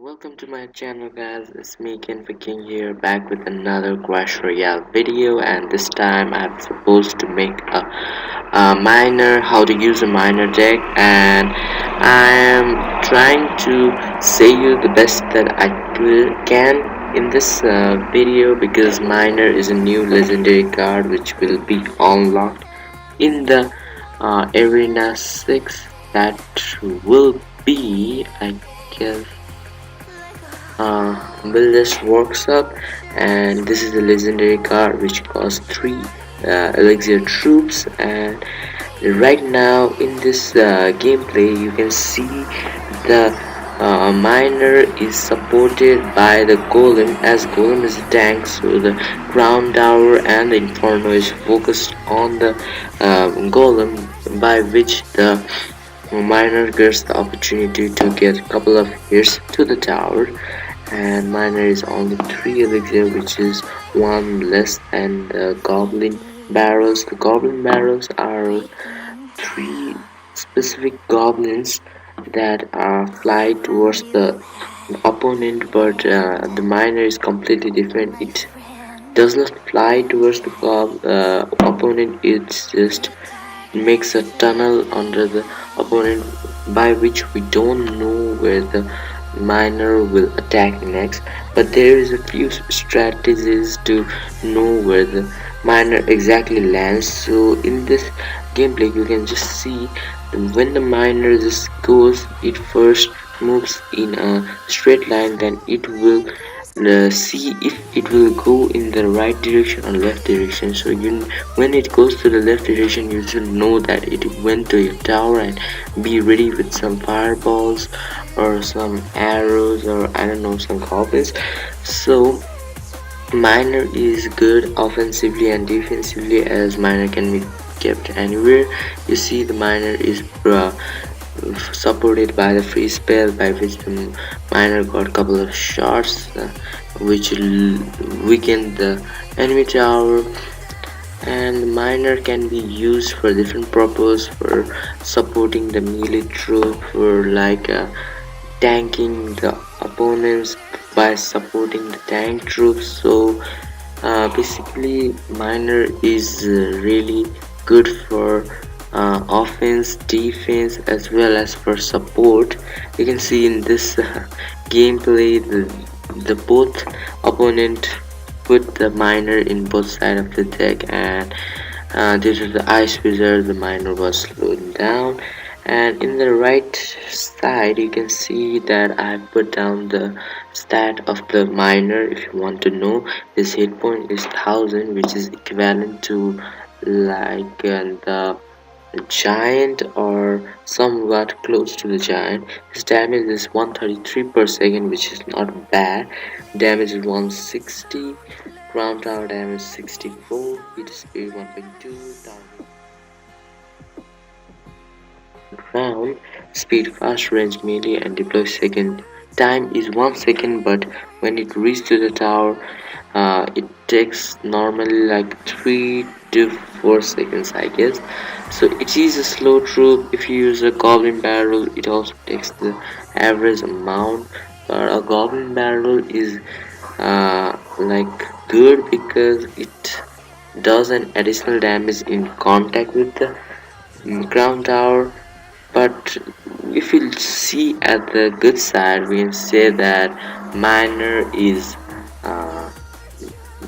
Welcome to my channel guys, it's me Kanefor here back with another Clash Royale video, and this time I'm supposed to make a miner, how to use a miner deck, and I'm trying to say you the best that I can in this video, because miner is a new legendary card which will be unlocked in the arena 6. That will be, I guess, build this workshop, and this is the legendary card which costs 3 elixir troops. And right now in this gameplay you can see the miner is supported by the golem, as golem is a tank, so the crown tower and the inferno is focused on the golem, by which the miner gets the opportunity to get a couple of hits to the tower. And miner is only 3 elixir, which is 1 less than the goblin barrels. The goblin barrels are 3 specific goblins that fly towards the opponent, but the miner is completely different. It does not fly towards the opponent, it's just makes a tunnel under the opponent, by which we don't know where the miner will attack next. But there is a few strategies to know where the miner exactly lands. So in this gameplay you can just see when the miner just goes, it first moves in a straight line, then it will see if it will go in the right direction or left direction. So when it goes to the left direction, you should know that it went to your tower, and be ready with some fireballs or some arrows, or I don't know, some goblins. So miner is good offensively and defensively, as miner can be kept anywhere. You see the miner is supported by the free spell, by which the miner got a couple of shots which weakened the enemy tower. And the miner can be used for different purposes, for supporting the melee troop, for like tanking the opponents by supporting the tank troops. So basically miner is really good for offense, defense, as well as for support. You can see in this gameplay the both opponent put the miner in both side of the deck, and due to the ice wizard the miner was slowed down. And in the right side you can see that I put down the stat of the miner. If you want to know, his hit point is 1000, which is equivalent to like the giant, or somewhat close to the giant. His damage is 133 per second, which is not bad. Damage is 160, ground tower damage 64, hit speed 1.2, ground speed, fast range melee, and deploy second time is 1 second, but when it reaches to the tower it takes normally like 3 to 4 seconds, I guess. So it is a slow troop. If you use a goblin barrel, it also takes the average amount, but a goblin barrel is like good because it does an additional damage in contact with the ground tower. But if you see at the good side, we can say that miner is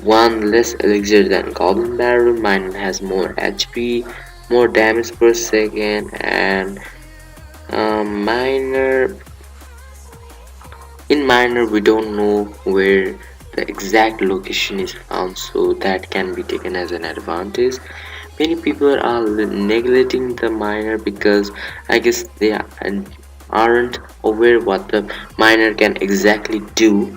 one less elixir than goblin barrel. Miner has more HP, more damage per second, and miner in miner we don't know where the exact location is found, so that can be taken as an advantage. Many people are neglecting the miner because I guess they aren't aware what the miner can exactly do.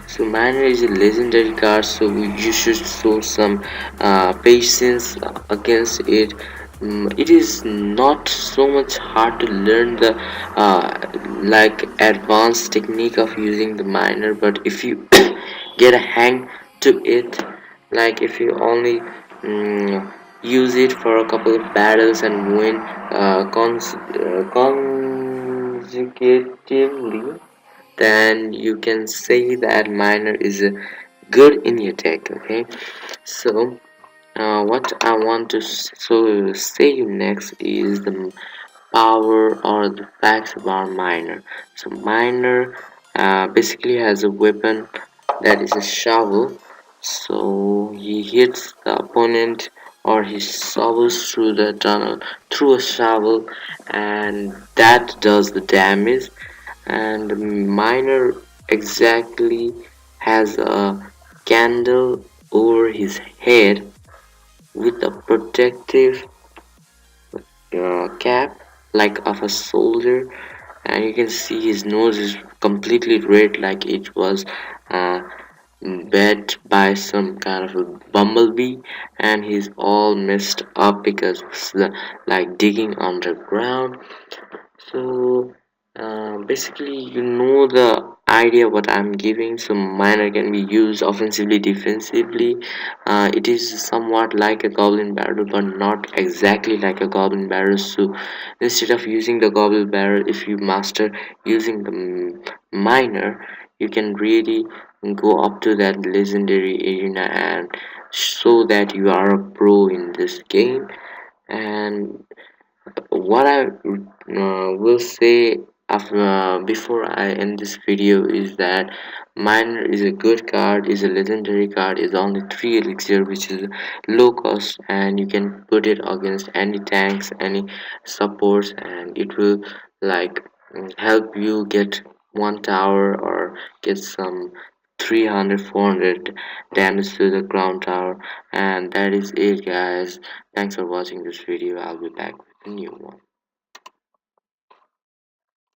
So miner is a legendary card, so you should show some patience against it. It is not so much hard to learn the like advanced technique of using the miner, but if you get a hang to it, like if you only use it for a couple of battles and win consecutively, then you can say that miner is good in your deck. Okay, so what I want to say you next is the power or the facts about miner. So miner basically has a weapon that is a shovel. So he hits the opponent or he shovels through the tunnel through a shovel, and that does the damage. And the miner exactly has a candle over his head with a protective cap like of a soldier, and you can see his nose is completely red like it was uh, bit by some kind of a bumblebee, and he's all messed up because of the like digging underground. So basically, you know the idea what I'm giving. So miner can be used offensively, defensively. It is somewhat like a goblin barrel, but not exactly like a goblin barrel. So instead of using the goblin barrel, if you master using the miner, you can really go up to that legendary arena and show that you are a pro in this game. And what I will say after before I end this video is that miner is a good card, is a legendary card, is only 3 elixir, which is low cost, and you can put it against any tanks, any supports, and it will like help you get one tower or get some 300 400 damage to the ground tower. And that is it, guys. Thanks for watching this video. I'll be back with a new one.